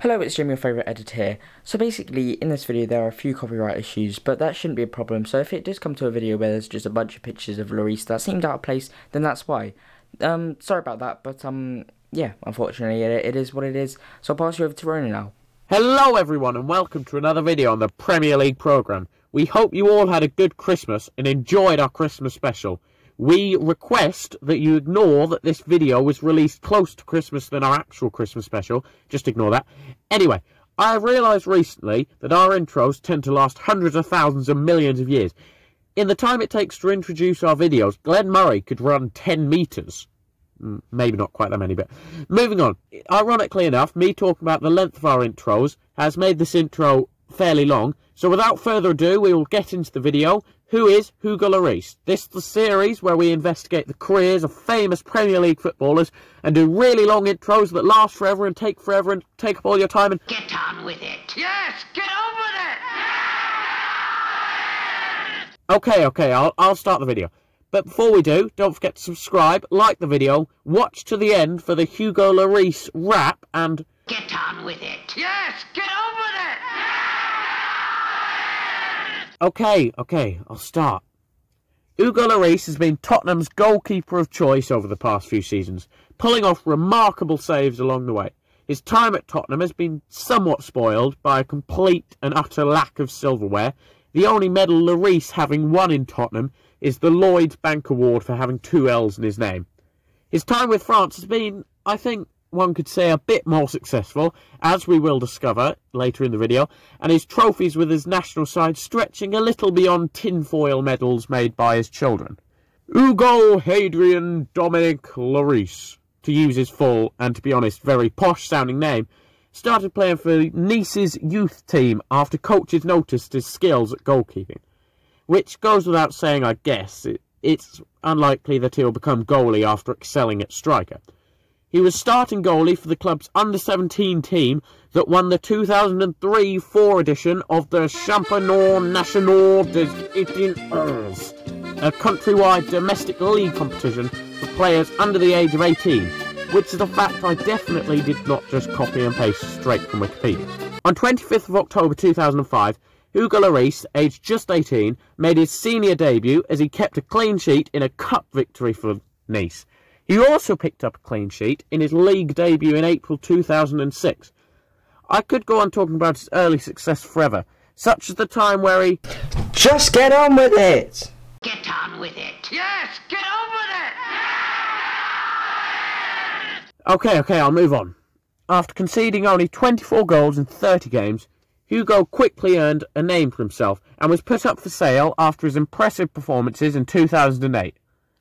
Hello, it's Jim, your favourite editor here. So basically, in this video there are a few copyright issues, but that shouldn't be a problem. So if it does come to a video where there's just a bunch of pictures of Lloris that seemed out of place, then that's why. Sorry about that, but yeah, unfortunately it is what it is. So I'll pass you over to Ronan now. Hello everyone and welcome to another video on the Premier League programme. We hope you all had a good Christmas and enjoyed our Christmas special. We request that you ignore that this video was released close to Christmas than our actual Christmas special. Just ignore that. Anyway, I have realised recently that our intros tend to last hundreds of thousands and millions of years. In the time it takes to introduce our videos, Glenn Murray could run 10 metres. Maybe not quite that many, but moving on. Ironically enough, me talking about the length of our intros has made this intro fairly long. So without further ado, we will get into the video. Who is HUGO LLORIS? This is the series where we investigate the careers of famous Premier League footballers and do really long intros that last forever and take up all your time and... Get on with it! Yes! Get on with it! Okay, I'll start the video. But before we do, don't forget to subscribe, like the video, watch to the end for the HUGO LLORIS rap and... Get on with it! Yes! Get on with it! Okay, I'll start. HUGO LLORIS has been Tottenham's goalkeeper of choice over the past few seasons, pulling off remarkable saves along the way. His time at Tottenham has been somewhat spoiled by a complete and utter lack of silverware. The only medal Lloris having won in Tottenham is the Lloyds Bank Award for having 2 L's in his name. His time with France has been, I think, one could say, a bit more successful, as we will discover later in the video, and his trophies with his national side stretching a little beyond tinfoil medals made by his children. Hugo Hadrian Dominic Lloris, to use his full and, to be honest, very posh-sounding name, started playing for Nice's youth team after coaches noticed his skills at goalkeeping. Which goes without saying, I guess. It's unlikely that he'll become goalie after excelling at striker. He was starting goalie for the club's under-17 team that won the 2003-04 edition of the Championnat National des 18 Heures, a countrywide domestic league competition for players under the age of 18, which is a fact I definitely did not just copy and paste straight from Wikipedia. On 25th of October 2005, HUGO LLORIS, aged just 18, made his senior debut as he kept a clean sheet in a cup victory for Nice. He also picked up a clean sheet in his league debut in April 2006. I could go on talking about his early success forever, such as the time where he... Just get on with it! Get on with it! Yes! Get on with it! Okay, I'll move on. After conceding only 24 goals in 30 games, Hugo quickly earned a name for himself and was put up for sale after his impressive performances in 2008.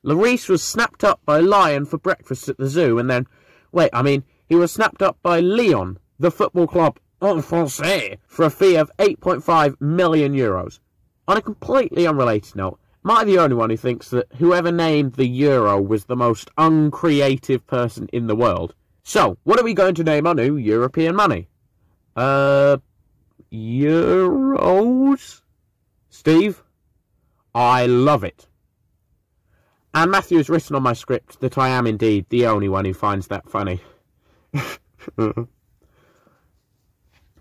Lloris was snapped up by Lyon for breakfast at the zoo and then... he was snapped up by Lyon, the football club en français, for a fee of €8.5 million. On a completely unrelated note, am I the only one who thinks that whoever named the euro was the most uncreative person in the world? So, what are we going to name our new European money? Euros? Steve? I love it. And Matthew has written on my script that I am indeed the only one who finds that funny.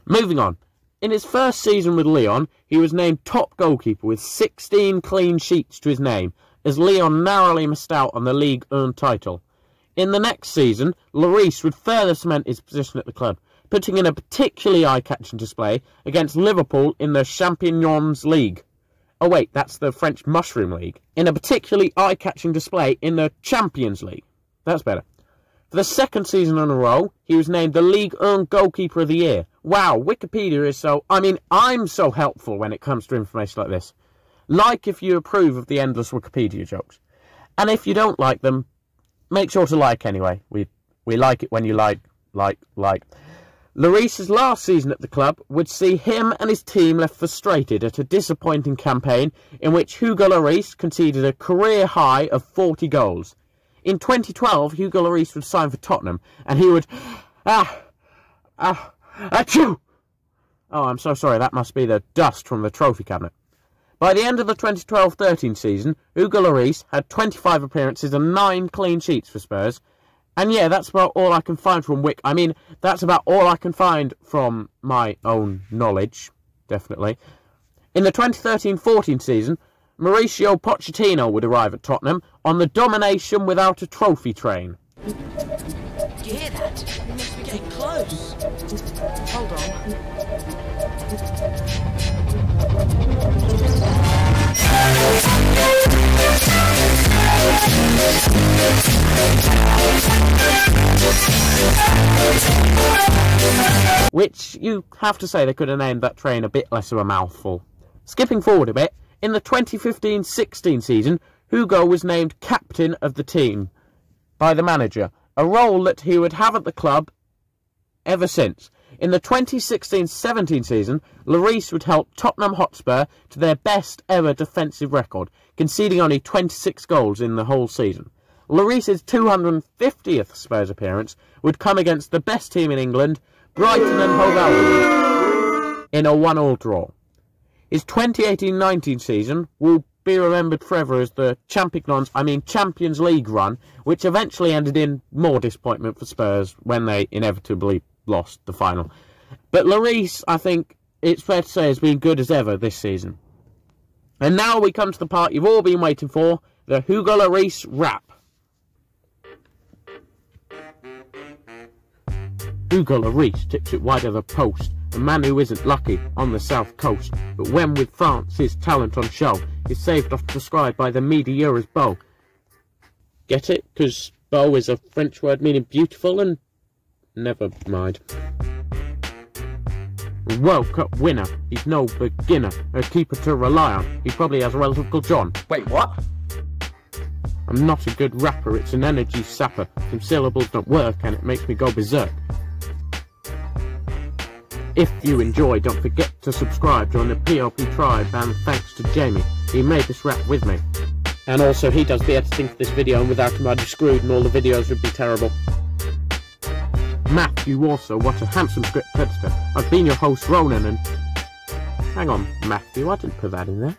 Moving on. In his first season with Lyon, he was named top goalkeeper with 16 clean sheets to his name, as Lyon narrowly missed out on the Ligue 1 title. In the next season, Lloris would further cement his position at the club, putting in a particularly eye-catching display against Liverpool in the Champions League. Oh wait, that's the French Mushroom League. In a particularly eye-catching display in the Champions League. That's better. For the second season in a row, he was named the Ligue 1 Goalkeeper of the Year. Wow, Wikipedia is so... I'm so helpful when it comes to information like this. Like if you approve of the endless Wikipedia jokes. And if you don't like them, make sure to like anyway. We like it when you like. Lloris's last season at the club would see him and his team left frustrated at a disappointing campaign in which HUGO LLORIS conceded a career high of 40 goals. In 2012, HUGO LLORIS would sign for Tottenham, and he would... Achoo! Oh, I'm so sorry, that must be the dust from the trophy cabinet. By the end of the 2012-13 season, HUGO LLORIS had 25 appearances and 9 clean sheets for Spurs, And yeah, that's about all I can find from Wick. I mean, that's about all I can find from my own knowledge, definitely. In the 2013-14 season, Mauricio Pochettino would arrive at Tottenham on the domination without a trophy train. Do you hear that? We must be getting close. Hold on. Which, you have to say, they could have named that train a bit less of a mouthful. Skipping forward a bit, in the 2015-16 season, Hugo was named captain of the team by the manager, a role that he would have at the club ever since. In the 2016-17 season, Lloris would help Tottenham Hotspur to their best ever defensive record, conceding only 26 goals in the whole season. Lloris's 250th Spurs appearance would come against the best team in England, Brighton and Hove Albion, in a 1-1 draw. His 2018-19 season will be remembered forever as the Champions League run, which eventually ended in more disappointment for Spurs when they inevitably lost the final. But Lloris, I think it's fair to say, has been good as ever this season. And now we come to the part you've all been waiting for, the Hugo Lloris rap. Hugo Lloris tips it wide of the post, a man who isn't lucky on the south coast, but when with France his talent on show is saved off prescribed by the media as beau. Get it? 'Cause beau is a French word meaning beautiful, and never mind. World Cup winner, he's no beginner, a keeper to rely on, he probably has a relative called John. Wait, what? I'm not a good rapper, it's an energy sapper, some syllables don't work and it makes me go berserk. If you enjoy, don't forget to subscribe, join the PLP tribe, and thanks to Jamie, he made this rap with me. And also, he does the editing for this video, and without him I'd be screwed and all the videos would be terrible. Matthew also, what a handsome script editor. I've been your host Ronan and... Hang on, Matthew, I didn't put that in there.